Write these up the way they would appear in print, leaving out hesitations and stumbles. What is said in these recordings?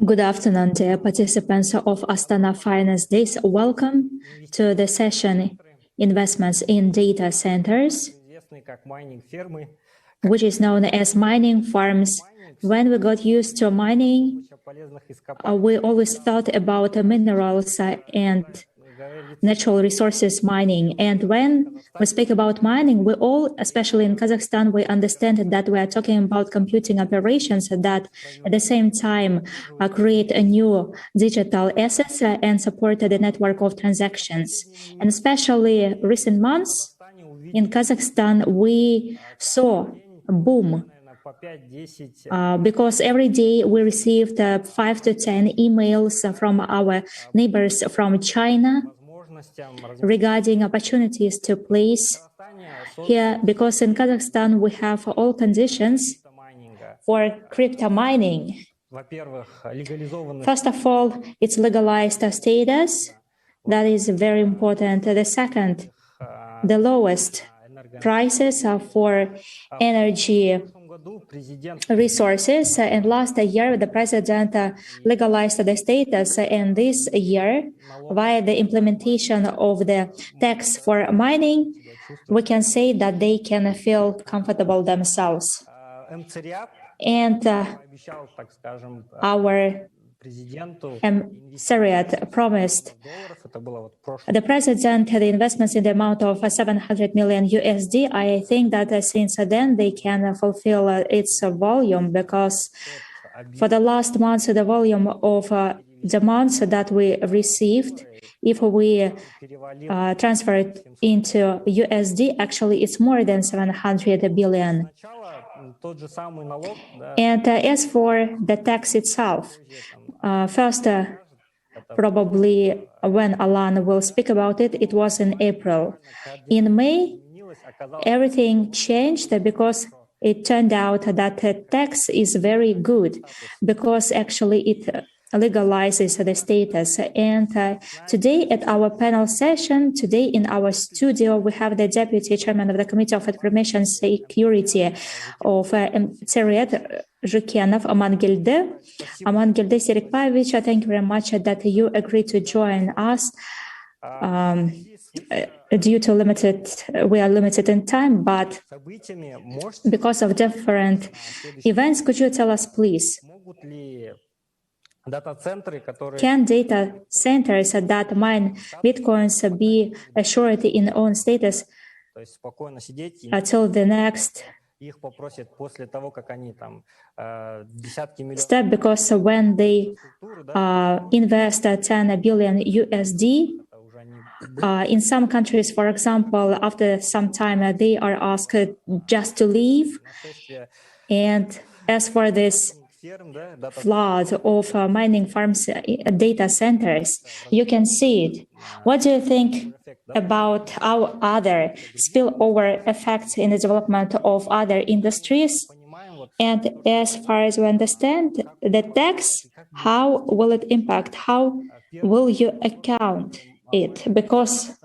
Good afternoon, dear participants of Astana Finance Days. Welcome to the session Investments in Data Centers, which is known as mining farms. When we got used to mining, we always thought about minerals and natural resources mining. And when we speak about mining, we all, especially in Kazakhstan, we understand that we are talking about computing operations that at the same time create a new digital assets and support the network of transactions. And especially recent months in Kazakhstan, we saw a boom because every day we received 5 to 10 emails from our neighbors from China regarding opportunities to place here, because in Kazakhstan we have all conditions for crypto mining. First of all, it's legalized status. That is very important. The second, the lowest prices for energy resources. And last year, the president legalized the status. And this year, via the implementation of the tax for mining, we can say that they can feel comfortable themselves. And our Saket promised the president the investments in the amount of $700 million USD. I think that since then they can fulfill its volume, because for the last months, the volume of demands that we received, if we transfer it into USD, actually it's more than 700 billion. And as for the tax itself, first, probably when Alan will speak about it, it was in April. In May, everything changed because it turned out that the tax is very good, because actually it legalizes the status. And today at our panel session, today in our studio, we have the Deputy Chairman of the Committee of Information Security of Saket, Arman Serikpayevich, thank you very much that you agreed to join us. Due to we are limited in time, but because of different events, could you tell us, please? Can data centers that mine bitcoins be assured in own status until the next step? Because when they invest 10 billion USD, in some countries, for example, after some time, they are asked just to leave. And as for this flood of mining farms, data centers, you can see it. What do you think about our other spillover effects in the development of other industries? And as far as we understand, the tax, how will it impact? How will you account it? Because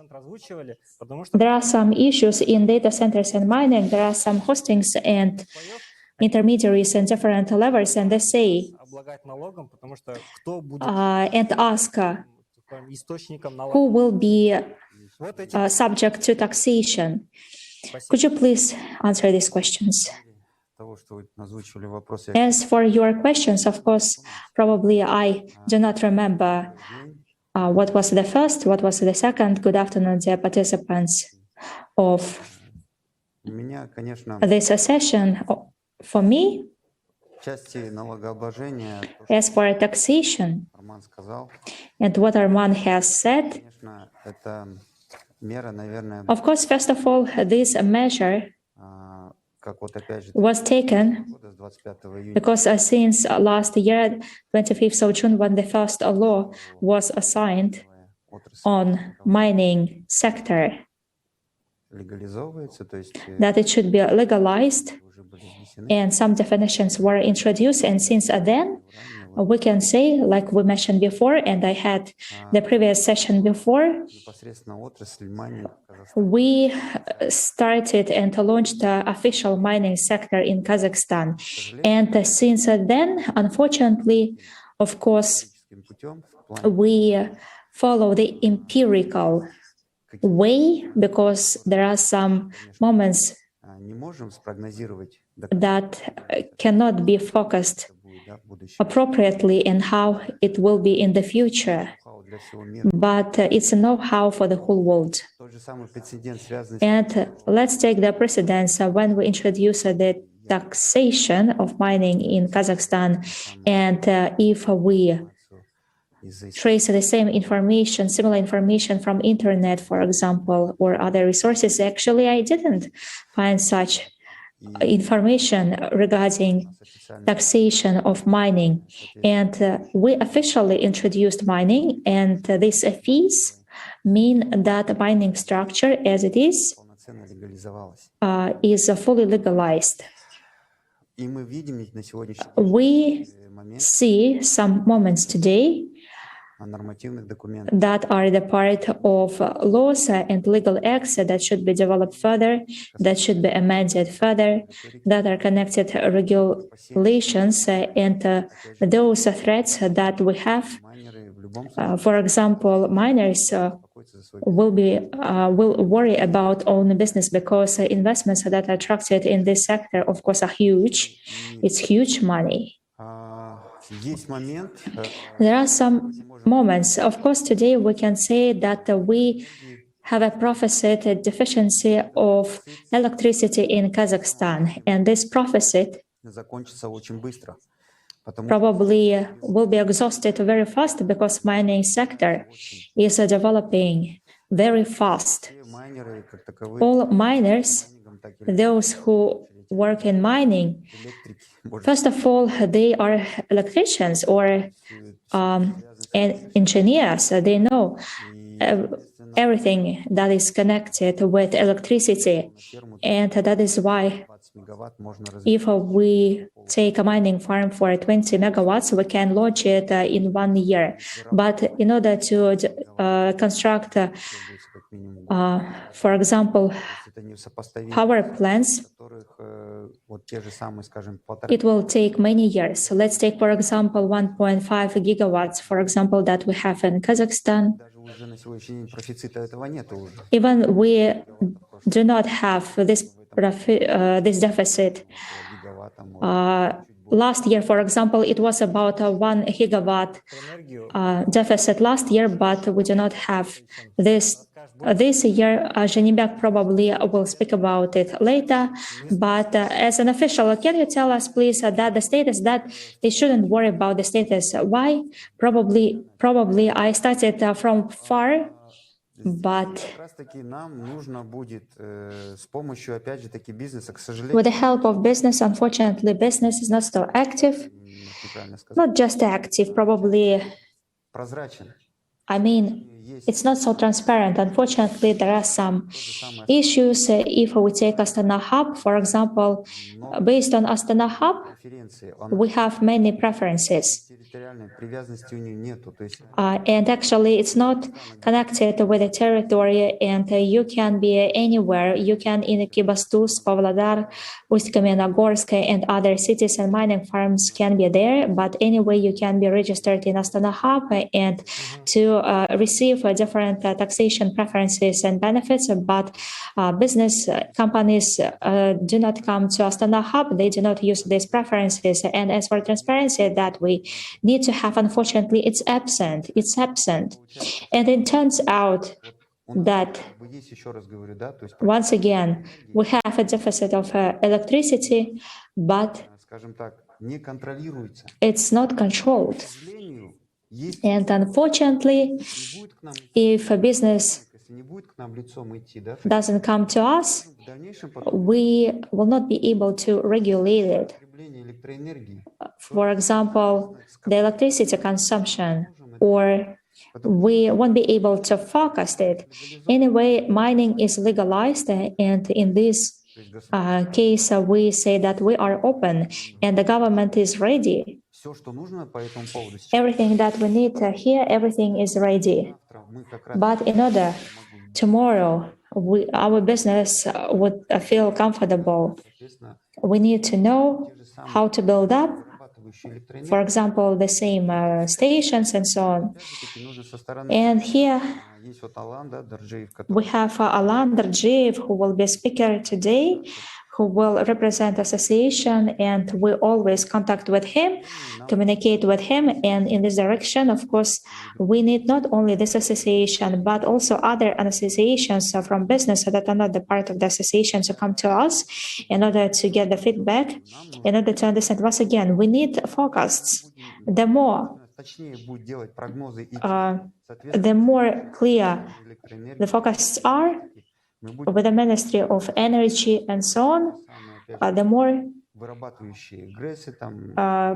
there are some issues in data centers and mining. There are some hostings and intermediaries and different levels, and they say and ask who will be subject to taxation. Could you please answer these questions? As for your questions, of course, probably I do not remember what was the first, what was the second. Good afternoon, dear participants of this session. For me, as for taxation, and what Arman has said, of course, first of all, this measure was taken because since last year, 25th of June, when the first law was assigned on mining sector, that it should be legalized, and some definitions were introduced, and since then we can say, like we mentioned before, and I had the previous session before, we started and launched the official mining sector in Kazakhstan. And since then, unfortunately, of course, we follow the empirical way because there are some moments that cannot be focused appropriately in how it will be in the future. But it's a know-how for the whole world. And let's take the precedence when we introduce the taxation of mining in Kazakhstan. And if we trace the same information, similar information from internet, for example, or other resources, actually I didn't find such information regarding taxation of mining. And we officially introduced mining, and these fees mean that the mining structure as it is fully legalized. We see some moments today that are the part of laws and legal acts that should be developed further, that should be amended further, that are connected regulations and those threats that we have. For example, miners will worry about own business because investments that are attracted in this sector, of course, are huge. It's huge money. There are some moments. Of course, today we can say that we have a prophesied deficiency of electricity in Kazakhstan, and this prophesied probably will be exhausted very fast because mining sector is developing very fast. All miners, those who work in mining, first of all, they are electricians or engineers. They know everything that is connected with electricity. And that is why if we take a mining farm for 20 megawatts, we can launch it in 1 year. But in order to construct, for example, power plants, it will take many years. So let's take, for example, 1.5 gigawatts, for example, that we have in Kazakhstan. Even we do not have this deficit. Last year, for example, it was about 1 gigawatt deficit last year, but we do not have this. This year, Zhenibek probably will speak about it later. But as an official, can you tell us, please, that the status that they shouldn't worry about the status? Why? Probably I started from far. But with the help of business, unfortunately, business is not so active. Not just active, probably. I mean, it's not so transparent. Unfortunately, there are some issues. If we take Astana Hub, for example, based on Astana Hub, we have many preferences. And actually, it's not connected with the territory, and you can be anywhere. You can in Kibastus, Pavlodar, Ust-Kamenogorsk, and other cities and mining farms can be there. But anyway, you can be registered in Astana Hub and to receive different taxation preferences and benefits. But business companies do not come to Astana Hub. They do not use these preferences. And as for transparency that we need to have, unfortunately, it's absent. It's absent. And it turns out that, once again, we have a deficit of electricity, but it's not controlled. And unfortunately, if a business doesn't come to us, we will not be able to regulate it. For example, the electricity consumption, or we won't be able to focus it. Anyway, mining is legalized, and in this case, we say that we are open, and the government is ready Everything that we need here, everything is ready. But in order tomorrow our business would feel comfortable, we need to know how to build up, for example, the same stations and so on. And here we have Arman Dorjiyev, who will be speaker today, who will represent association, and we always contact with him, communicate with him, and in this direction, of course, we need not only this association, but also other associations from business that are not the part of the association to come to us in order to get the feedback, in order to understand. Once again, we need forecasts. The more clear the forecasts are with the Ministry of Energy and so on, the more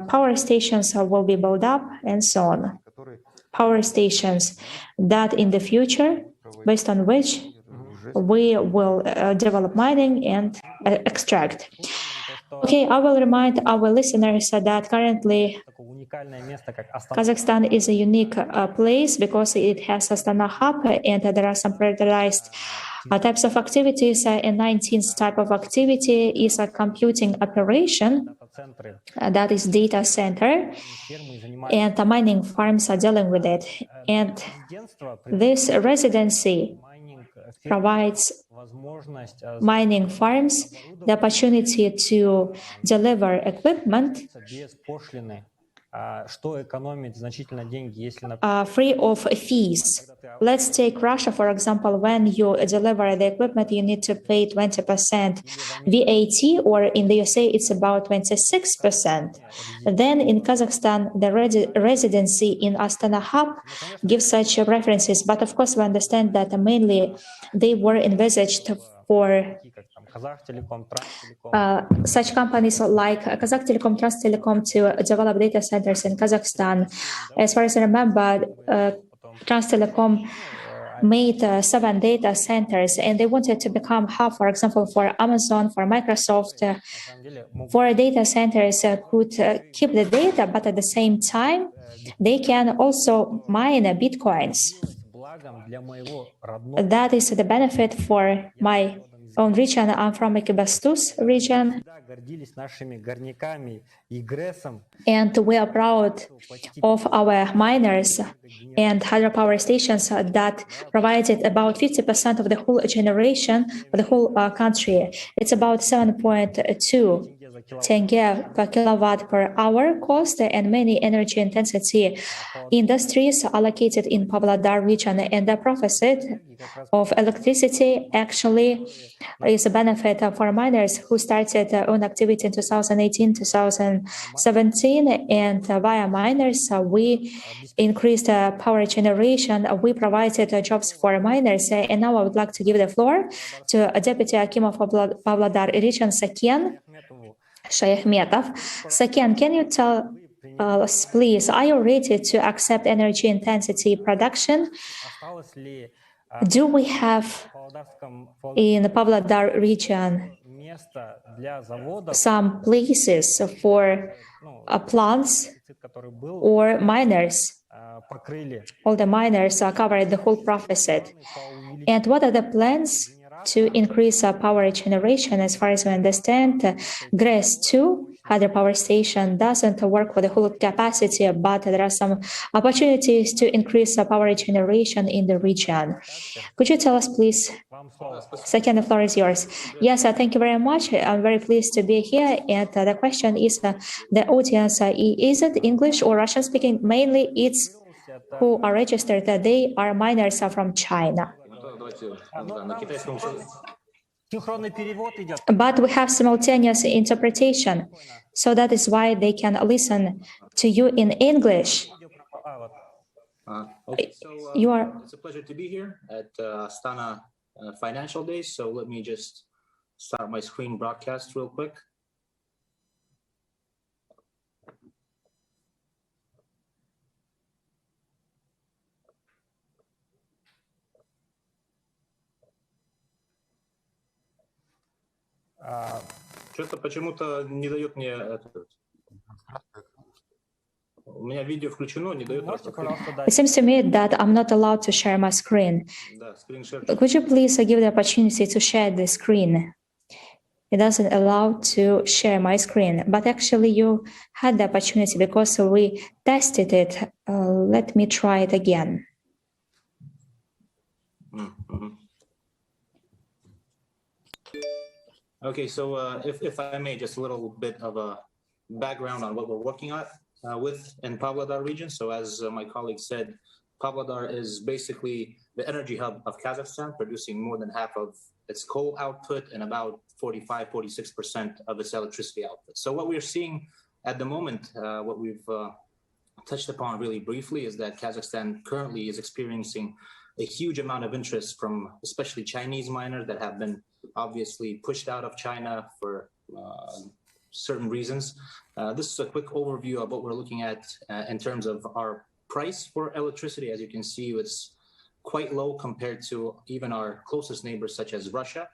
power stations will be built up and so on. Power stations that in the future, based on which we will develop mining and extract. Okay, I will remind our listeners that currently Kazakhstan is a unique place because it has Astana hub and there are some prioritized types of activities. And 19th type of activity is a computing operation, that is data center, and the mining farms are dealing with it. And this residency provides mining farms the opportunity to deliver equipment free of fees. Let's take Russia, for example. When you deliver the equipment, you need to pay 20% VAT, or in the USA, it's about 26%. Then in Kazakhstan, the residency in Astana hub gives such references. But of course, we understand that mainly they were envisaged for such companies like Kazakh Telecom, Trans Telecom to develop data centers in Kazakhstan. As far as I remember, Trans Telecom made 7 data centers, and they wanted to become hub, for example, for Amazon, for Microsoft, for data centers could keep the data, but at the same time, they can also mine Bitcoins. That is the benefit for my own region. I'm from Ekibastus region, and we are proud of our miners and hydropower stations that provided about 50% of the whole generation of the whole country. It's about 7.2 tenge per kilowatt per hour cost, and many energy intensity industries are located in Pavlodar region, and the profit of electricity actually is a benefit for miners who started their own activity in 2018-2017, and via miners we increased power generation. We provided jobs for miners, and now I would like to give the floor to Deputy Akim of Pavlodar region, Saken, Shayakhmetov. Saken, can you tell us, please, are you ready to accept energy intensity production? Do we have in the Pavlodar region some places for plants or miners? All the miners are covered the whole profit. And what are the plans to increase power generation? As far as we understand, GRES-2 hydropower station doesn't work with the whole capacity, but there are some opportunities to increase power generation in the region. Could you tell us, please? Second, the floor is yours. Yes, thank you very much. I'm very pleased to be here. And the question is, the audience, is it English or Russian speaking? Mainly it's who are registered. They are miners from China. But we have simultaneous interpretation, so that is why they can listen to you in English. Okay, so it's a pleasure to be here at Astana Financial Days. So let me just start my screen broadcast real quick. Что-то почему-то не дает мне этот. У меня видео включено, не дает Можете, распознать. пожалуйста, It дать? seems to me that I'm not allowed to share my screen. Да, скриншот. Could you please give the opportunity to share the screen? It doesn't allow to share my screen, but actually you had the opportunity because we tested it. Let me try it again. Okay, so if I may, just a little bit of a background on what we're working on with in Pavlodar region. So as my colleague said, Pavlodar is basically the energy hub of Kazakhstan, producing more than half of its coal output and about 45–46% of its electricity output. So what we're seeing at the moment, what we've touched upon really briefly, is that Kazakhstan currently is experiencing a huge amount of interest from especially Chinese miners that have been obviously pushed out of China for certain reasons. This is a quick overview of what we're looking at in terms of our price for electricity. As you can see, it's quite low compared to even our closest neighbors such as Russia.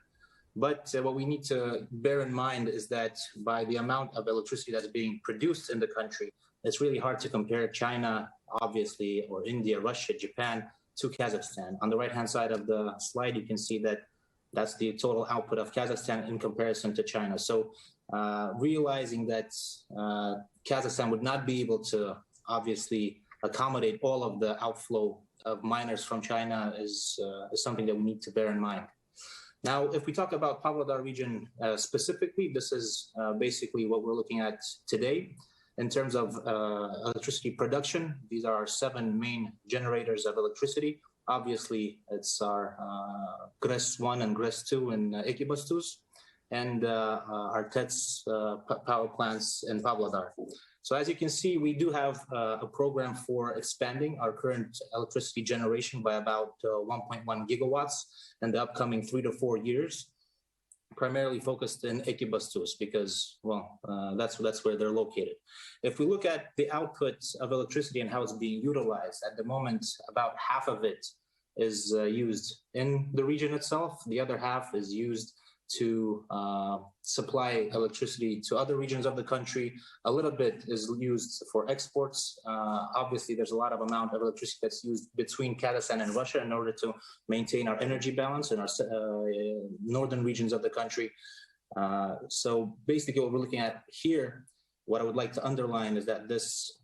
But what we need to bear in mind is that by the amount of electricity that's being produced in the country, it's really hard to compare China, obviously, or India, Russia, Japan, to Kazakhstan. On the right-hand side of the slide, you can see that that's the total output of Kazakhstan in comparison to China. So realizing that Kazakhstan would not be able to obviously accommodate all of the outflow of miners from China is something that we need to bear in mind. Now, if we talk about Pavlodar region specifically, this is basically what we're looking at today. In terms of electricity production, these are our 7 main generators of electricity. Obviously, it's our GRES-1 and GRES-2 in Ekibastuz, and our TETS power plants in Pavlodar. So as you can see, we do have a program for expanding our current electricity generation by about 1.1 gigawatts in the upcoming 3 to 4 years, primarily focused in Ekibastuz because, well, that's where they're located. If we look at the output of electricity and how it's being utilized, at the moment, about half of it is used in the region itself. The other half is used to supply electricity to other regions of the country. A little bit is used for exports. Obviously, there's a lot of amount of electricity that's used between Kazakhstan and Russia in order to maintain our energy balance in our northern regions of the country. So basically what we're looking at here, what I would like to underline is that this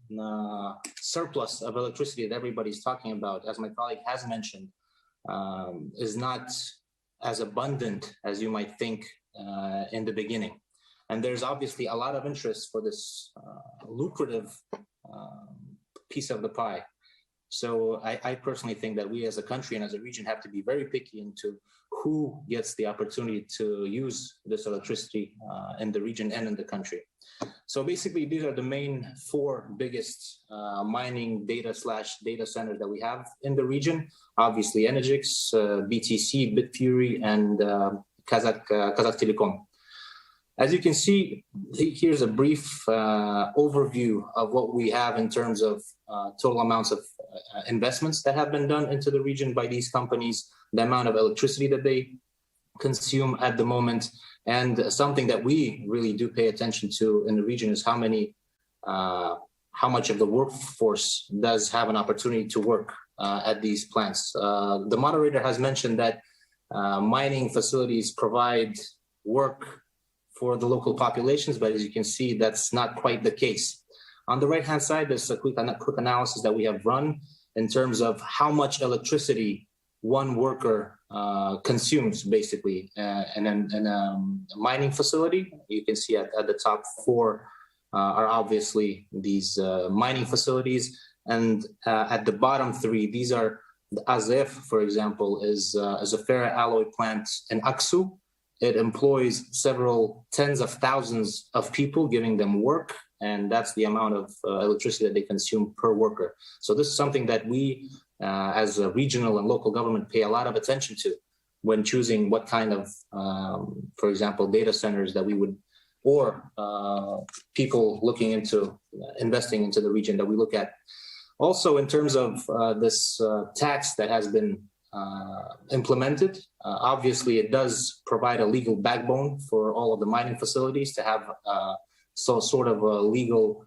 surplus of electricity that everybody's talking about, as my colleague has mentioned, is not as abundant as you might think in the beginning. And there's obviously a lot of interest for this lucrative piece of the pie. So I personally think that we as a country and as a region have to be very picky into who gets the opportunity to use this electricity in the region and in the country. So basically, these are the main 4 biggest mining data centers that we have in the region. Obviously, Energix, BTC, Bitfury, and Kazakh Telecom. As you can see, here's a brief overview of what we have in terms of total amounts of investments that have been done into the region by these companies, the amount of electricity that they consume at the moment, and something that we really do pay attention to in the region is how much of the workforce does have an opportunity to work at these plants. The moderator has mentioned that mining facilities provide work for the local populations, but as you can see, that's not quite the case. On the right-hand side, there's a quick analysis that we have run in terms of how much electricity one worker consumes, basically, in a mining facility. You can see at the top 4 are obviously these mining facilities, and at the bottom 3, these are the AZF, for example, is a ferroalloy plant in Aksu. It employs several tens of thousands of people, giving them work, and that's the amount of electricity that they consume per worker. So this is something that we, as a regional and local government, pay a lot of attention to when choosing what kind of, for example, data centers that we would, or people looking into investing into the region that we look at. Also, in terms of this tax that has been implemented, obviously it does provide a legal backbone for all of the mining facilities to have sort of a legal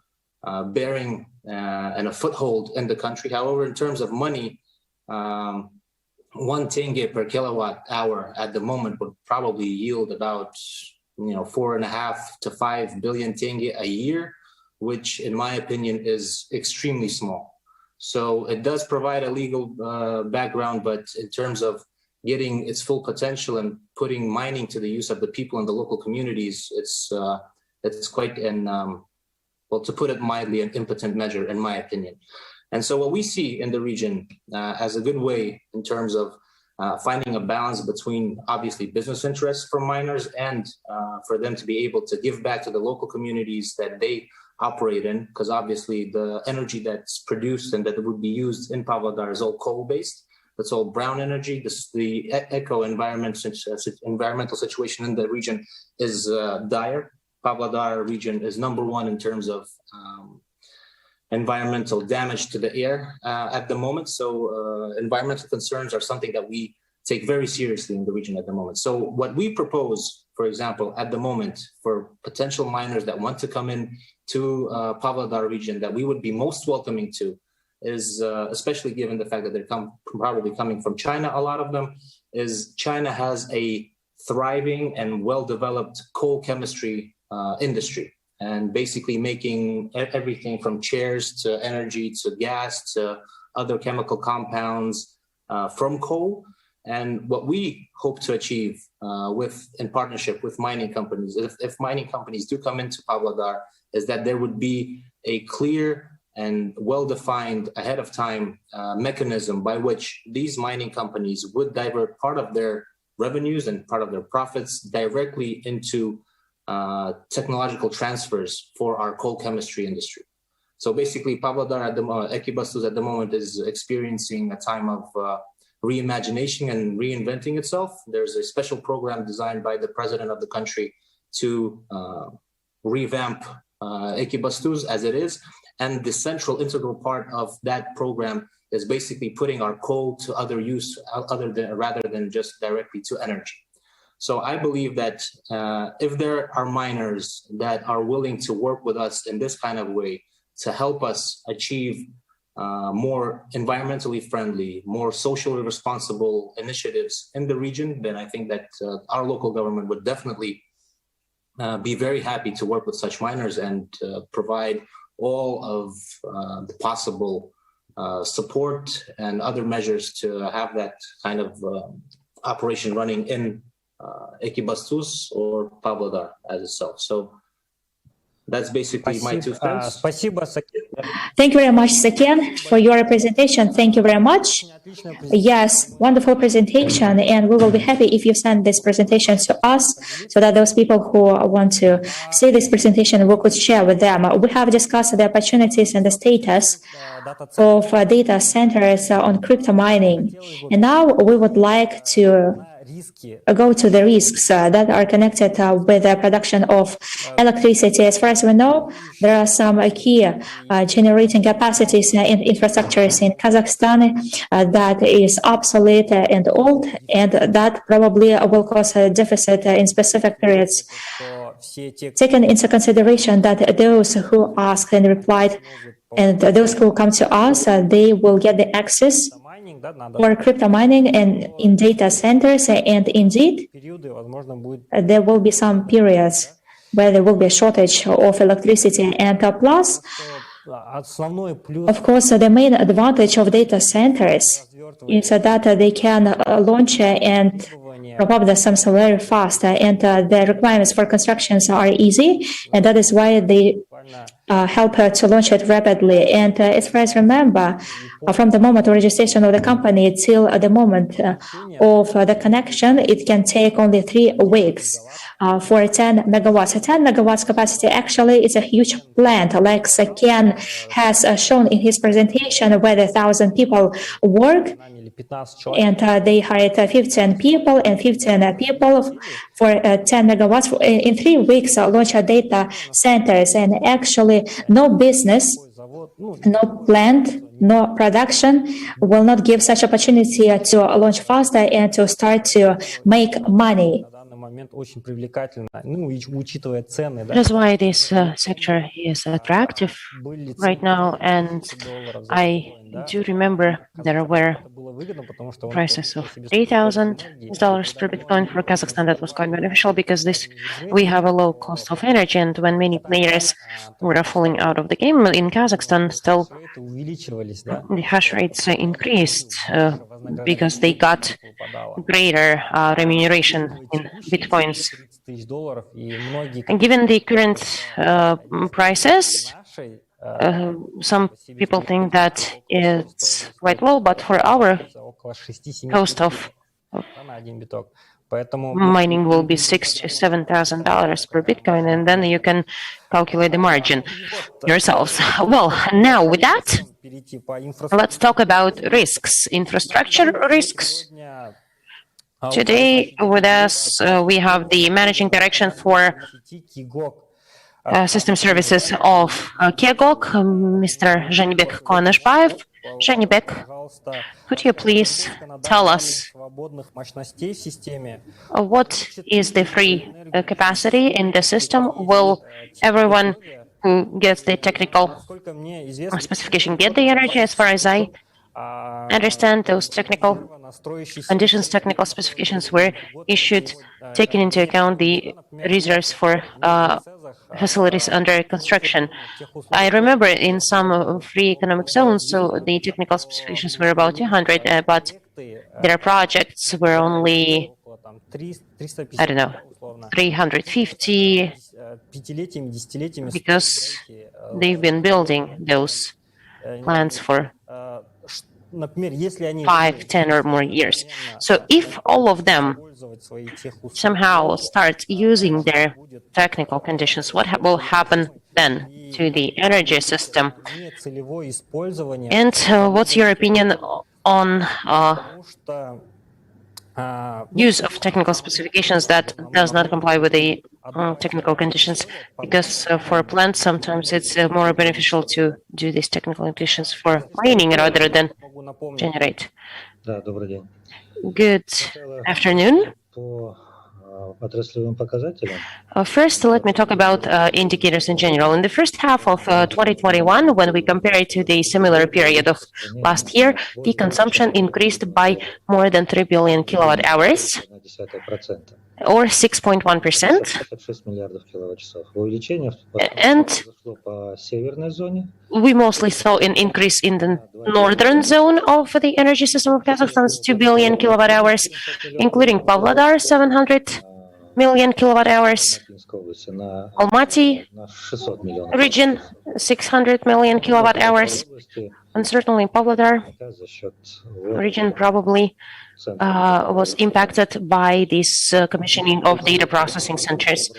bearing and a foothold in the country. However, in terms of money, 1 tenge per kilowatt hour at the moment would probably yield about 4.5 to 5 billion tenge a year, which in my opinion is extremely small. So it does provide a legal background, but in terms of getting its full potential and putting mining to the use of the people in the local communities, it's quite an, well, to put it mildly, an impotent measure, in my opinion. And so what we see in the region as a good way in terms of finding a balance between obviously business interests for miners and for them to be able to give back to the local communities that they operate in, because obviously the energy that's produced and that would be used in Pavlodar is all coal-based. That's all brown energy. The environmental situation in the region is dire. Pavlodar region is #1 in terms of environmental damage to the air at the moment. So environmental concerns are something that we take very seriously in the region at the moment. So what we propose, for example, at the moment for potential miners that want to come in to Pavlodar region that we would be most welcoming to is, especially given the fact that they're probably coming from China, a lot of them, is China has a thriving and well-developed coal chemistry industry, and basically making everything from chairs to energy to gas to other chemical compounds from coal. And what we hope to achieve in partnership with mining companies, if mining companies do come into Pavlodar, is that there would be a clear and well-defined ahead of time mechanism by which these mining companies would divert part of their revenues and part of their profits directly into technological transfers for our coal chemistry industry. So basically, Pavlodar at the Ekibastuz at the moment is experiencing a time of reimagination and reinventing itself. There's a special program designed by the president of the country to revamp Ekibastuz as it is. And the central integral part of that program is basically putting our coal to other use rather than just directly to energy. So I believe that if there are miners that are willing to work with us in this kind of way to help us achieve more environmentally friendly, more socially responsible initiatives in the region, then I think that our local government would definitely be very happy to work with such miners and provide all of the possible support and other measures to have that kind of operation running in Ekibastuz or Pavlodar as itself. So that's basically my 2 cents. Thank you very much, Saken, for your presentation. Thank you very much. Yes, wonderful presentation, and we will be happy if you send this presentation to us so that those people who want to see this presentation, we could share with them. We have discussed the opportunities and the status of data centers on crypto mining, and now we would like to go to the risks that are connected with the production of electricity. As far as we know, there are some key generating capacities and infrastructures in Kazakhstan that is obsolete and old, and that probably will cause a deficit in specific periods. Taking into consideration that those who asked and replied and those who come to us, they will get the access for crypto mining and in data centers, and indeed there will be some periods where there will be a shortage of electricity. And plus, of course, the main advantage of data centers is that they can launch and prop up the systems very fast, and the requirements for constructions are easy, and that is why they help to launch it rapidly. And as far as remember, from the moment of registration of the company till the moment of the connection, it can take only 3 weeks for 10 megawatts. 10 megawatts capacity actually is a huge plant, like Saken has shown in his presentation, where 1,000 people work, and they hired 15 people and 15 people for 10 megawatts. In 3 weeks, launch data centers, and actually no business, no plant, no production will not give such opportunity to launch faster and to start to make money. That's why this sector is attractive right now, and I do remember there were prices of $3,000 per Bitcoin for Kazakhstan. That was quite beneficial because we have a low cost of energy, and when many players were falling out of the game in Kazakhstan, still the hash rates increased because they got greater remuneration in Bitcoins. And given the current prices, some people think that it's quite low, but for our cost of mining will be $6,000 to $7,000 per Bitcoin, and then you can calculate the margin yourselves. Well, now with that, let's talk about risks, infrastructure risks. Today with us, we have the Managing Director for System Services of Kegok, Mr. Zhenibek Konashbayev. Zhenibek, could you please tell us what is the free capacity in the system? Will everyone who gets the technical specification get the energy? As far as I understand, those technical conditions, technical specifications were issued, taking into account the reserves for facilities under construction. I remember in some free economic zones, so the technical specifications were about 200, but their projects were only, I don't know, 350, because they've been building those plants for 5, 10 or more years. So if all of them somehow start using their technical conditions, what will happen then to the energy system? And what's your opinion on use of technical specifications that does not comply with the technical conditions? Because for plants, sometimes it's more beneficial to do these technical conditions for mining rather than generate. Good afternoon. First, let me talk about indicators in general. In the first half of 2021, when we compare it to the similar period of last year, the consumption increased by more than 3 billion kilowatt hours, or 6.1%. And we mostly saw an increase in the northern zone of the energy system of Kazakhstan, 2 billion kilowatt hours, including Pavlodar, 700 million kilowatt hours, Almaty region, 600 million kilowatt hours, and certainly Pavlodar region probably was impacted by this commissioning of data processing centers.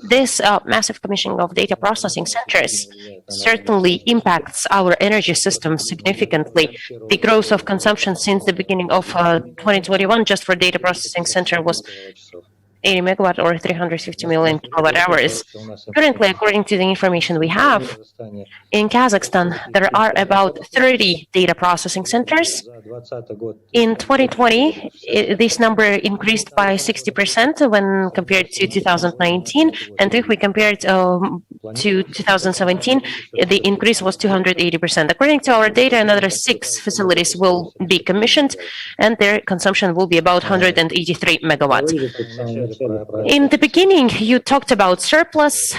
This massive commissioning of data processing centers certainly impacts our energy system significantly. The growth of consumption since the beginning of 2021 just for data processing center was 80 megawatt or 350 million kilowatt hours. Currently, according to the information we have, in Kazakhstan, there are about 30 data processing centers. In 2020, this number increased by 60% when compared to 2019. And if we compare it to 2017, the increase was 280%. According to our data, another 6 facilities will be commissioned, and their consumption will be about 183 megawatts. In the beginning, you talked about surplus,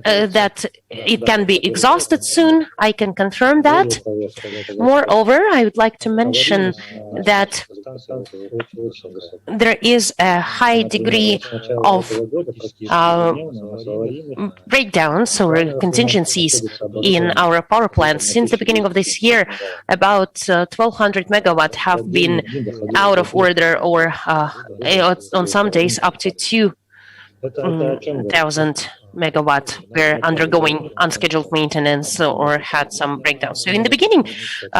that it can be exhausted soon. I can confirm that. Moreover, I would like to mention that there is a high degree of breakdowns or contingencies in our power plants. Since the beginning of this year, about 1,200 megawatt have been out of order, or on some days up to 2,000 megawatt were undergoing unscheduled maintenance or had some breakdowns. So in the beginning,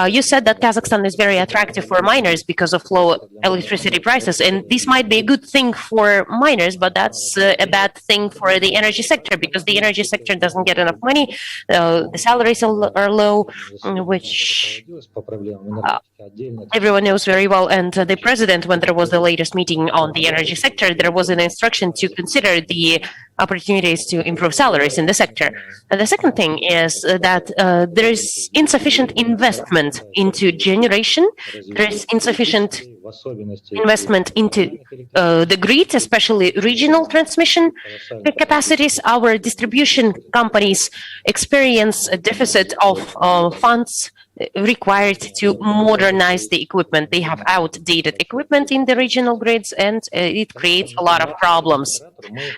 you said that Kazakhstan is very attractive for miners because of low electricity prices, and this might be a good thing for miners, but that's a bad thing for the energy sector because the energy sector doesn't get enough money, the salaries are low, which everyone knows very well. And the president, when there was the latest meeting on the energy sector, there was an instruction to consider the opportunities to improve salaries in the sector. And the second thing is that there is insufficient investment into generation. There is insufficient investment into the grid, especially regional transmission capacities. Our distribution companies experience a deficit of funds required to modernize the equipment. They have outdated equipment in the regional grids, and it creates a lot of problems.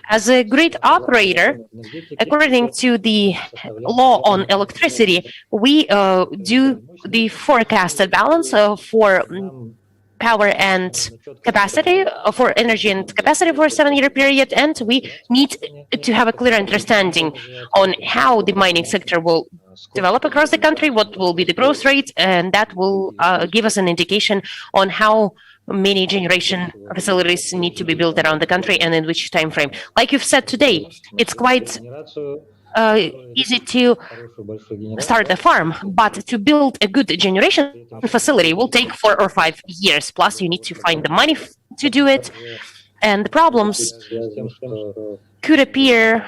As a grid operator, according to the law on electricity, we do the forecasted balance for power and capacity, for energy and capacity for a 7-year period, and we need to have a clear understanding on how the mining sector will develop across the country, what will be the growth rate, and that will give us an indication on how many generation facilities need to be built around the country and in which time frame. Like you've said today, it's quite easy to start a farm, but to build a good generation facility will take 4 or 5 years. Plus, you need to find the money to do it, and the problems could appear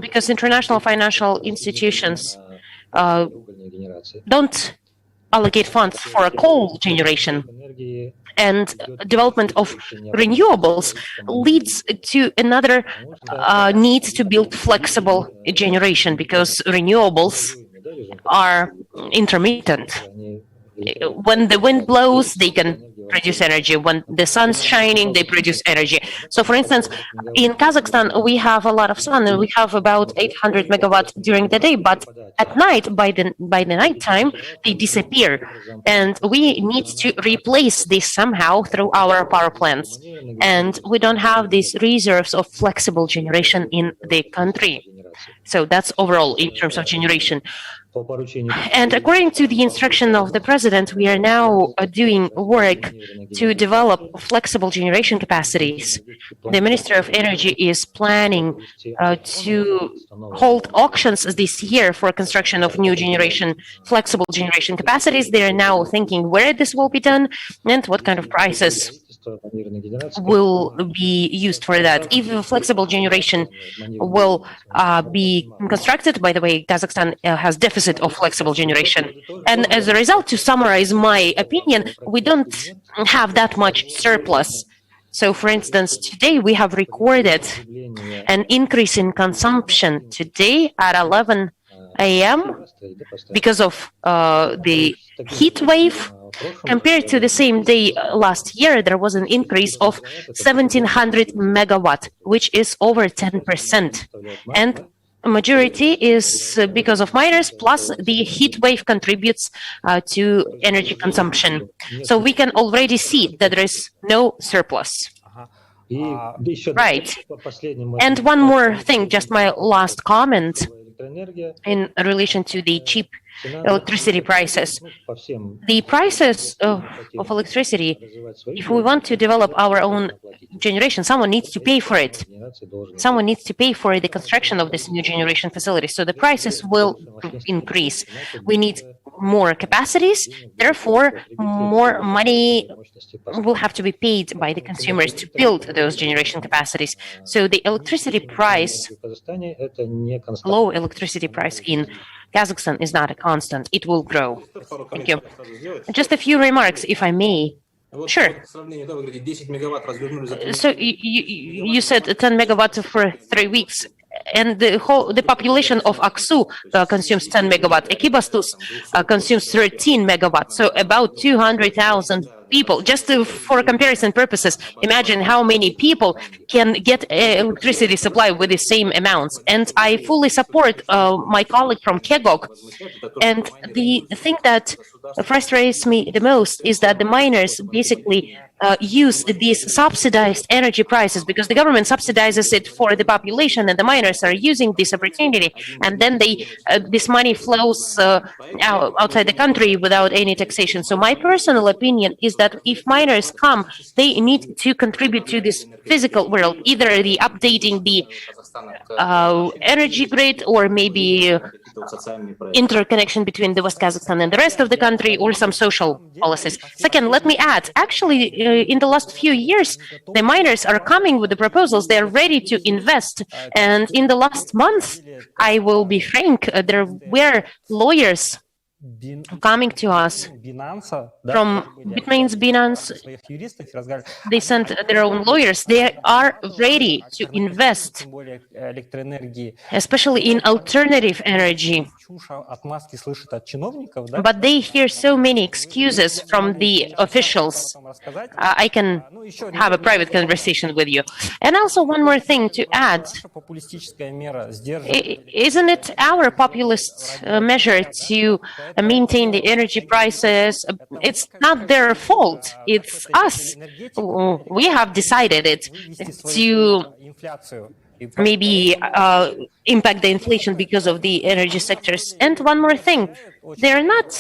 because international financial institutions don't allocate funds for a coal generation, and development of renewables leads to another need to build flexible generation because renewables are intermittent. When the wind blows, they can produce energy. When the sun's shining, they produce energy. So, for instance, in Kazakhstan, we have a lot of sun, and we have about 800 megawatts during the day. But at night, by the night time, they disappear, and we need to replace this somehow through our power plants. And we don't have these reserves of flexible generation in the country. So that's overall in terms of generation. And according to the instruction of the president, we are now doing work to develop flexible generation capacities. The Minister of Energy is planning to hold auctions this year for construction of new generation, flexible generation capacities. They are now thinking where this will be done and what kind of prices will be used for that. If flexible generation will be constructed, by the way, Kazakhstan has deficit of flexible generation. And as a result, to summarize my opinion, we don't have that much surplus. So, for instance, today we have recorded an increase in consumption today at 11 a.m. because of the heat wave. Compared to the same day last year, there was an increase of 1,700 megawatt, which is over 10%. And majority is because of miners, plus the heat wave contributes to energy consumption. So we can already see that there is no surplus. Right. And one more thing, just my last comment in relation to the cheap electricity prices. The prices of electricity, if we want to develop our own generation, someone needs to pay for it. Someone needs to pay for the construction of this new generation facility. So the prices will increase. We need more capacities, therefore more money will have to be paid by the consumers to build those generation capacities. So the electricity price, low electricity price in Kazakhstan is not a constant. It will grow. Thank you. Just a few remarks, if I may. Sure. So you said 10 megawatts for 3 weeks. And the population of Aksu consumes 10 megawatt. Ekibastus consumes 13 megawatts. So about 200,000 people. Just for comparison purposes, imagine how many people can get electricity supply with the same amounts. And I fully support my colleague from Kegok. And the thing that frustrates me the most is that the miners basically use these subsidized energy prices, because the government subsidizes it for the population, and the miners are using this opportunity, and then this money flows outside the country without any taxation. So my personal opinion is that if miners come, they need to contribute to this physical world, either the updating the energy grid, or maybe interconnection between the West Kazakhstan and the rest of the country, or some social policies. Second, let me add, actually, in the last few years, the miners are coming with the proposals. They're ready to invest. And in the last month, I will be frank, there were lawyers coming to us from Binance. They sent their own lawyers. They are ready to invest, especially in alternative energy. But they hear so many excuses from the officials. I can have a private conversation with you. And also one more thing to add. Isn't it our populist measure to maintain the energy prices? It's not their fault. It's us. We have decided it to maybe impact the inflation because of the energy sectors. And one more thing, they're not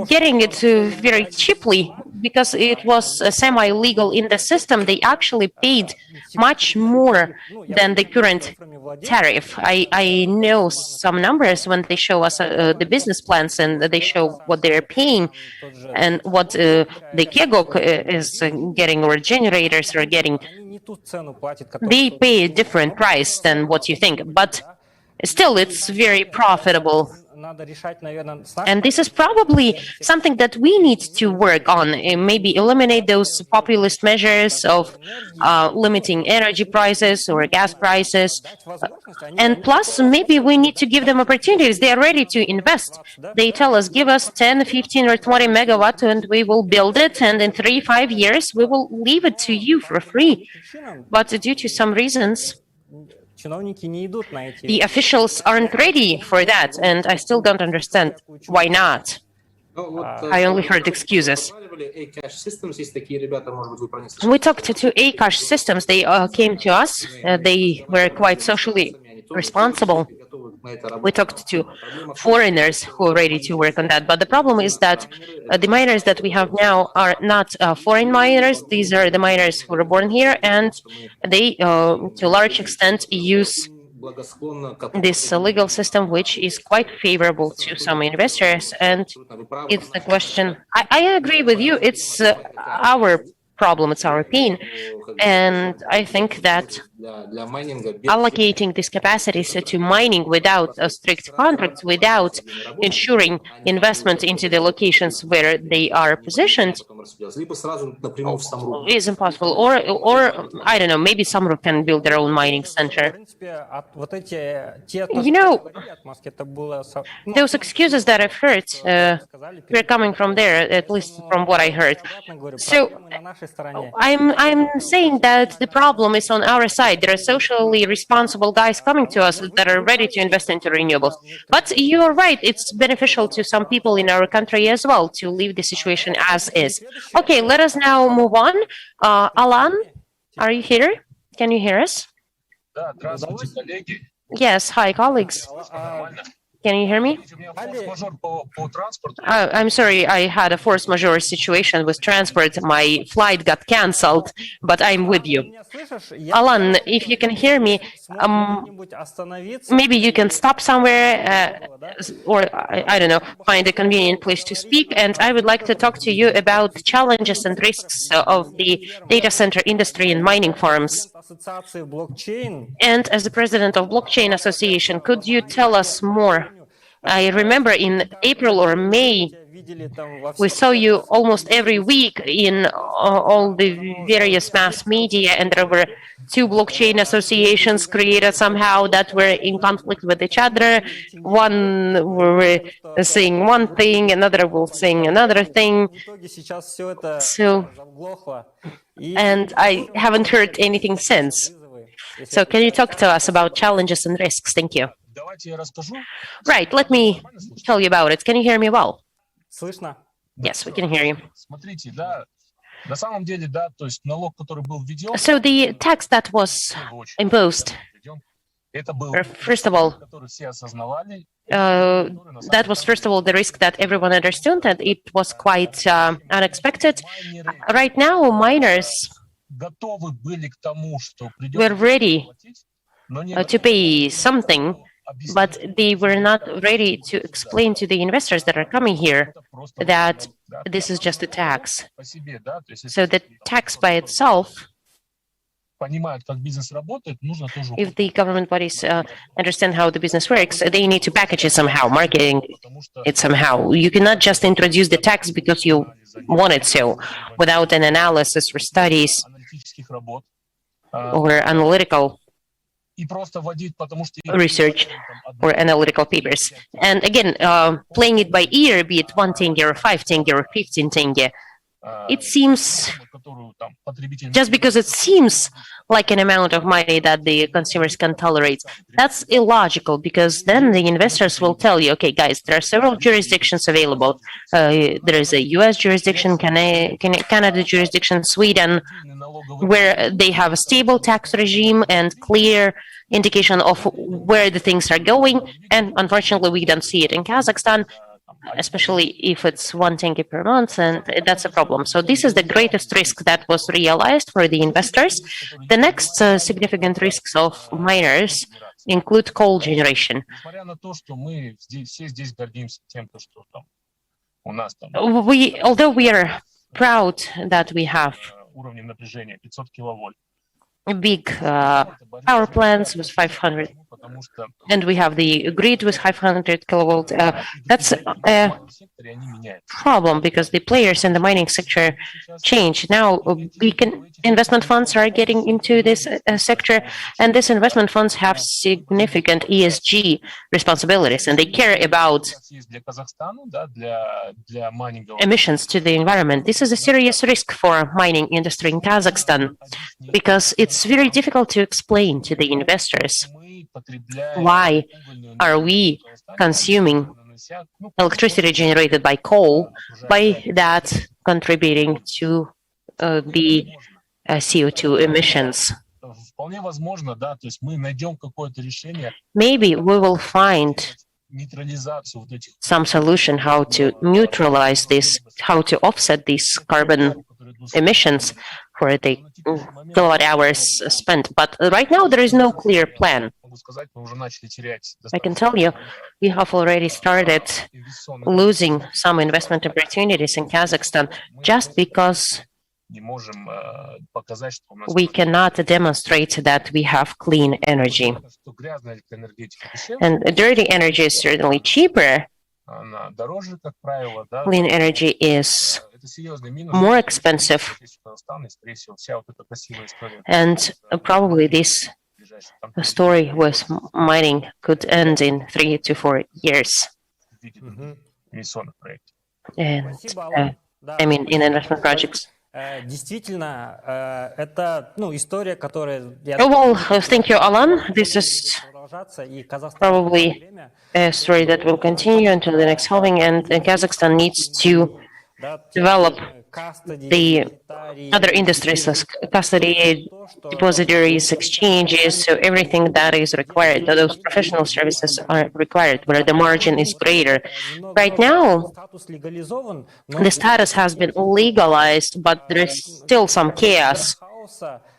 getting it very cheaply because it was semi-legal in the system. They actually paid much more than the current tariff. I know some numbers when they show us the business plans, and they show what they're paying and what the Kegok is getting, or generators are getting. They pay a different price than what you think, but still it's very profitable. And this is probably something that we need to work on, maybe eliminate those populist measures of limiting energy prices or gas prices. And plus, maybe we need to give them opportunities. They are ready to invest. They tell us, give us 10, 15, or 20 megawatt, and we will build it. And in 3-5 years, we will leave it to you for free. But due to some reasons, the officials aren't ready for that, and I still don't understand why not. I only heard excuses. We talked to ACASH systems. They came to us. They were quite socially responsible. We talked to foreigners who are ready to work on that. But the problem is that the miners that we have now are not foreign miners. These are the miners who were born here, and they, to a large extent, use this legal system, which is quite favorable to some investors. And it's the question. I agree with you. It's our problem, it's our pain. And I think that allocating these capacities to mining without a strict contract, without ensuring investment into the locations where they are positioned, is impossible. Or I don't know, maybe Samruk can build their own mining center. You know, those excuses that I've heard were coming from there, at least from what I heard. So I'm saying that the problem is on our side. There are socially responsible guys coming to us that are ready to invest into renewables. But you're right, it's beneficial to some people in our country as well to leave the situation as is. Okay, let us now move on. Alan, are you here? Can you hear us? Yes, hi, colleagues. Can you hear me? I'm sorry, I had a force majeure situation with transport. My flight got cancelled, but I'm with you. Alan, if you can hear me, maybe you can stop somewhere or, I don't know, find a convenient place to speak. And I would like to talk to you about the challenges and risks of the data center industry and mining farms. And as the president of Blockchain Association, could you tell us more? I remember in April or May, we saw you almost every week in all the various mass media, and there were 2 blockchain associations created somehow that were in conflict with each other. One were saying one thing, another will saying another thing. So, and I haven't heard anything since. So can you talk to us about challenges and risks? Thank you. Right, let me tell you about it. Can you hear me well? Yes, we can hear you. So the tax that was imposed, first of all, that was first of all the risk that everyone understood, and it was quite unexpected. Right now, miners were ready to pay something, but they were not ready to explain to the investors that are coming here that this is just a tax. So the tax by itself, if the government bodies understand how the business works, they need to package it somehow, marketing it somehow. You cannot just introduce the tax because you wanted to, without an analysis or studies or analytical research or analytical papers. And again, playing it by ear, be it 1 tenge or 5 tenge or 15 tenge, it seems, just because it seems like an amount of money that the consumers can tolerate, that's illogical, because then the investors will tell you, okay, guys, there are several jurisdictions available. There is a US jurisdiction, Canada jurisdiction, Sweden, where they have a stable tax regime and clear indication of where the things are going. And unfortunately, we don't see it in Kazakhstan, especially if it's 1 tenge per month, and that's a problem. So this is the greatest risk that was realized for the investors. The next significant risks of miners include coal generation. Although we are proud that we have big power plants with 500, and we have the grid with 500 kilovolt. That's a problem because the players in the mining sector change. Now, investment funds are getting into this sector, and these investment funds have significant ESG responsibilities, and they care about emissions to the environment. This is a serious risk for mining industry in Kazakhstan, because it's very difficult to explain to the investors why are we consuming electricity generated by coal, by that contributing to the CO2 emissions. Maybe we will find some solution how to neutralize this, how to offset these carbon emissions for the kilowatt hours spent. But right now, there is no clear plan. I can tell you, we have already started losing some investment opportunities in Kazakhstan just because we cannot demonstrate that we have clean energy. And dirty energy is certainly cheaper. Clean energy is more expensive, and probably this story with mining could end in 3 to 4 years. And I mean, in investment projects. Well, thank you, Alan. This is probably a story that will continue until the next halving, and Kazakhstan needs to develop the other industries, as custody, depositories, exchanges, so everything that is required, those professional services are required, where the margin is greater. Right now, the status has been legalized, but there is still some chaos.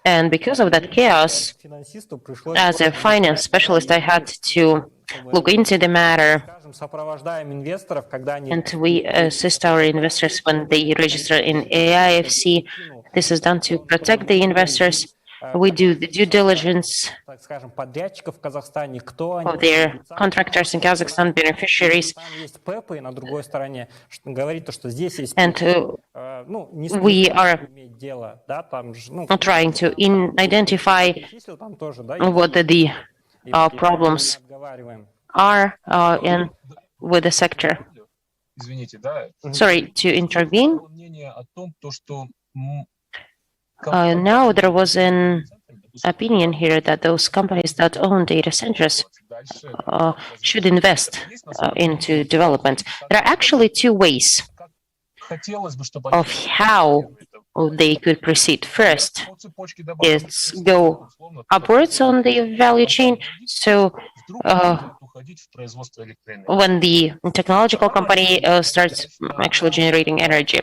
And because of that chaos, as a finance specialist, I had to look into the matter, and we assist our investors when they register in AIFC. This is done to protect the investors. We do the due diligence of their contractors in Kazakhstan, beneficiaries, and we are trying to identify what the problems are with the sector. Sorry to intervene. Now there was an opinion here that those companies that own data centers should invest into development. There are actually two ways of how they could proceed. First, it's go upwards on the value chain. So when the technological company starts actually generating energy,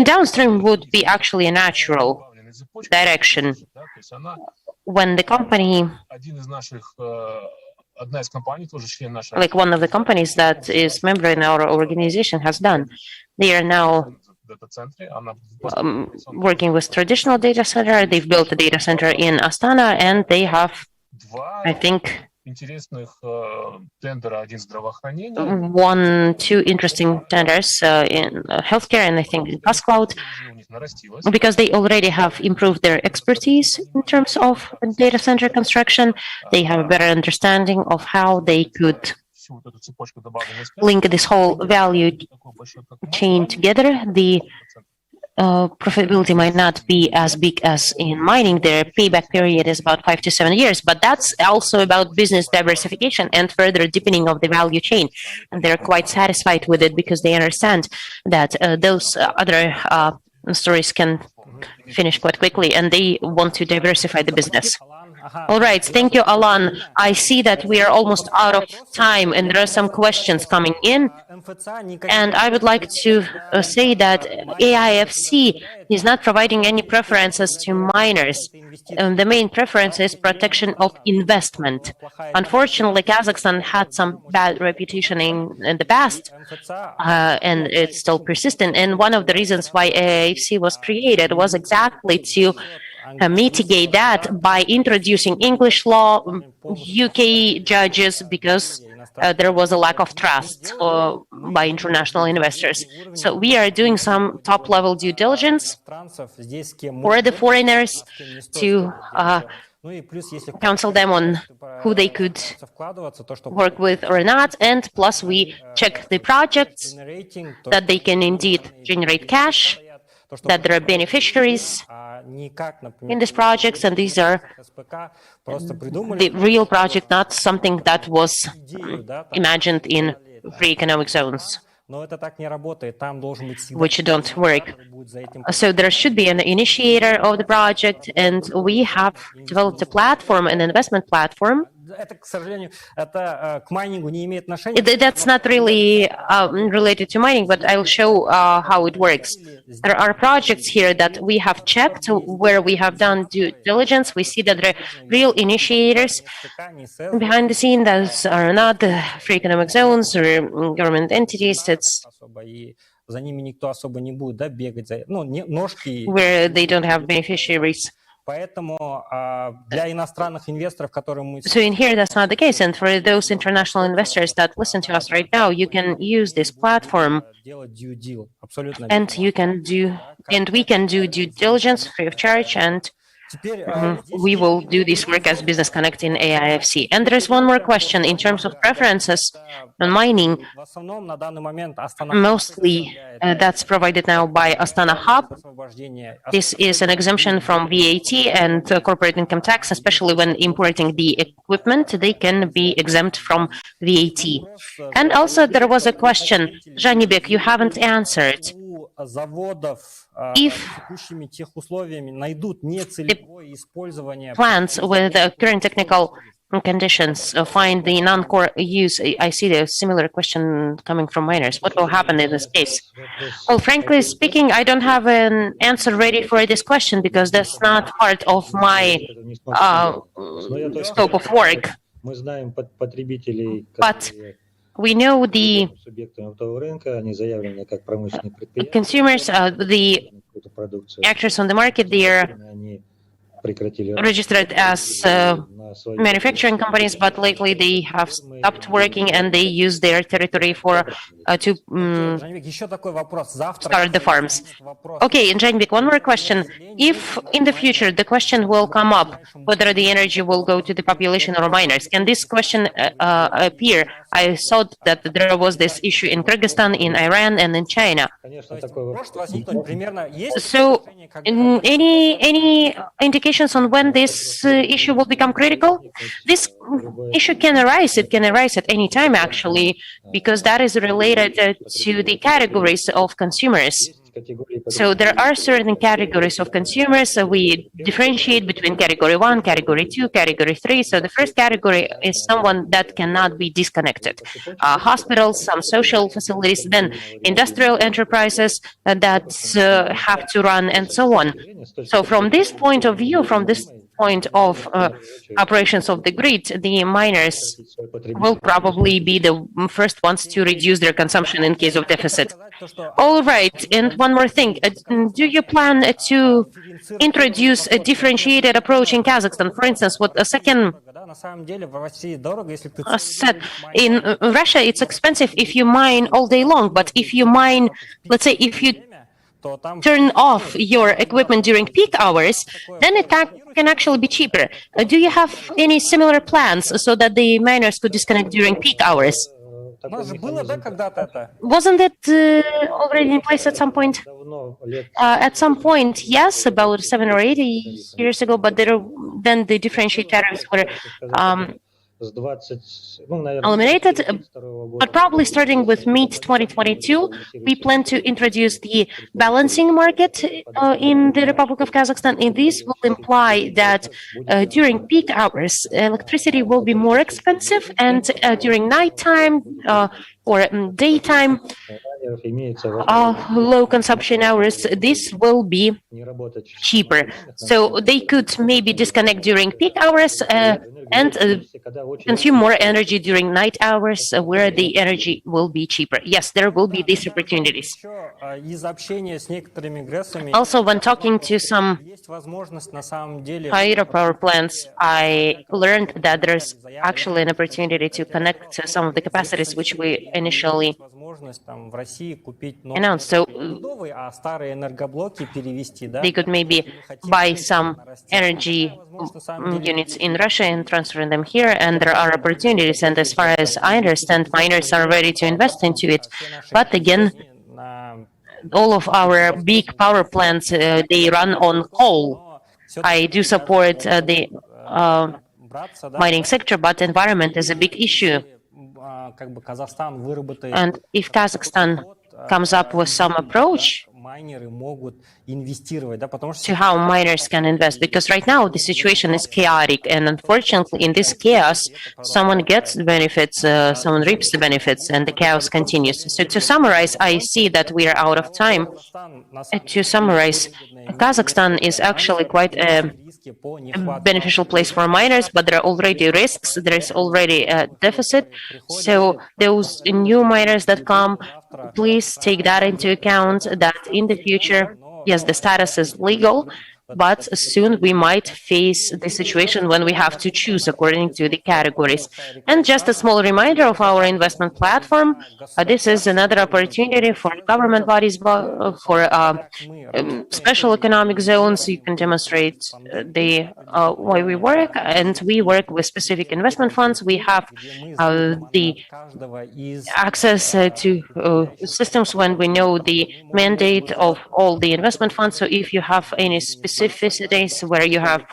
downstream would be actually a natural direction when the company, like one of the companies that is member in our organization has done, they are now working with traditional data center. They've built a data center in Astana, and they have, I think, two interesting tenders in healthcare, and I think in cloud, because they already have improved their expertise in terms of data center construction. They have a better understanding of how they could link this whole value chain together. The profitability might not be as big as in mining. Their payback period is about 5 to 7 years, but that's also about business diversification and further deepening of the value chain. And they're quite satisfied with it because they understand that those other stories can finish quite quickly, and they want to diversify the business. All right, thank you, Alan. I see that we are almost out of time, and there are some questions coming in. And I would like to say that AIFC is not providing any preferences to miners. The main preference is protection of investment. Unfortunately, Kazakhstan had some bad reputation in the past, and it's still persistent. And one of the reasons why AIFC was created was exactly to mitigate that by introducing English law, UK judges, because there was a lack of trust by international investors. So we are doing some top-level due diligence for the foreigners to counsel them on who they could work with or not, and plus we check the projects that they can indeed generate cash, that there are beneficiaries in these projects, and these are the real project, not something that was imagined in free economic zones, which don't work. So there should be an initiator of the project, and we have developed a platform, an investment platform. That's not really related to mining, but I'll show how it works. There are projects here that we have checked where we have done due diligence. We see that there are real initiators behind the scene that are not the free economic zones or government entities. It's where they don't have beneficiaries. So in here, that's not the case. And for those international investors that listen to us right now, you can use this platform, and we can do due diligence free of charge, and we will do this work as Business Connect in AIFC. And there is one more question in terms of preferences on mining. Mostly that's provided now by Astana Hub. This is an exemption from VAT and corporate income tax, especially when importing the equipment. They can be exempt from VAT. And also there was a question, Zhanibek, you haven't answered. If the plants with the current technical conditions find the non-core use, I see a similar question coming from miners. What will happen in this case? Well, frankly speaking, I don't have an answer ready for this question because that's not part of my scope of work. But we know the consumers, the actors on the market, they are registered as manufacturing companies, but lately they have stopped working and they use their territory for to start the farms. Okay, and Zhanibek, one more question. If in the future the question will come up whether the energy will go to the population or miners, can this question appear? I saw that there was this issue in Kyrgyzstan, in Iran, and in China. So, any indication indications on when this issue will become critical? This issue can arise. It can arise at any time, actually, because that is related to the categories of consumers. So there are certain categories of consumers. So we differentiate between category 1, category 2, category 3. So the first category is someone that cannot be disconnected. Hospitals, some social facilities, then industrial enterprises that have to run, and so on. So from this point of view, from this point of operations of the grid, the miners will probably be the first ones to reduce their consumption in case of deficit. All right, and one more thing. Do you plan to introduce a differentiated approach in Kazakhstan? For instance, what Saken said, in Russia, it's expensive if you mine all day long, but if you mine, let's say, if you turn off your equipment during peak hours, then it can actually be cheaper. Do you have any similar plans so that the miners could disconnect during peak hours? Wasn't it already in place at some point? At some point, yes, about 7 or 8 years ago, but then the differentiated tariffs were eliminated, but probably starting with mid-2022, we plan to introduce the balancing market in the Republic of Kazakhstan, and this will imply that during peak hours, electricity will be more expensive, and during nighttime or daytime, low consumption hours, this will be cheaper. So they could maybe disconnect during peak hours and consume more energy during night hours where the energy will be cheaper. Yes, there will be these opportunities. Also, when talking to some hydropower plants, I learned that there's actually an opportunity to connect to some of the capacities which we initially announced. So they could maybe buy some energy units in Russia and transfer them here, and there are opportunities. And as far as I understand, miners are ready to invest into it. But again, all of our big power plants, they run on coal. I do support the mining sector, but environment is a big issue. And if Kazakhstan comes up with some approach to how miners can invest, because right now the situation is chaotic, and unfortunately in this chaos someone gets the benefits, someone reaps the benefits, and the chaos continues. So to summarize, I see that we are out of time. To summarize, Kazakhstan is actually quite a beneficial place for miners, but there are already risks, there is already a deficit. So those new miners that come, please take that into account, that in the future, yes, the status is legal, but soon we might face the situation when we have to choose according to the categories. And just a small reminder of our investment platform, this is another opportunity for government bodies, for special economic zones. You can demonstrate the way we work, and we work with specific investment funds. We have the access to systems when we know the mandate of all the investment funds. So if you have any specificities where you have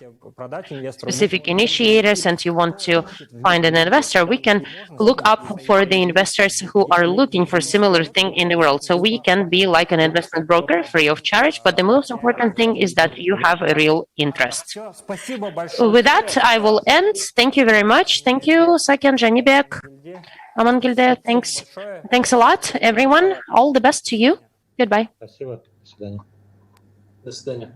specific initiators and you want to find an investor, we can look up for the investors who are looking for similar thing in the world. So we can be like an investment broker free of charge, but the most important thing is that you have a real interest. With that, I will end. Thank you very much. Thank you, Saken, Janibek, Arman, Gilde. Thanks a lot, everyone. All the best to you. Goodbye. До свидания.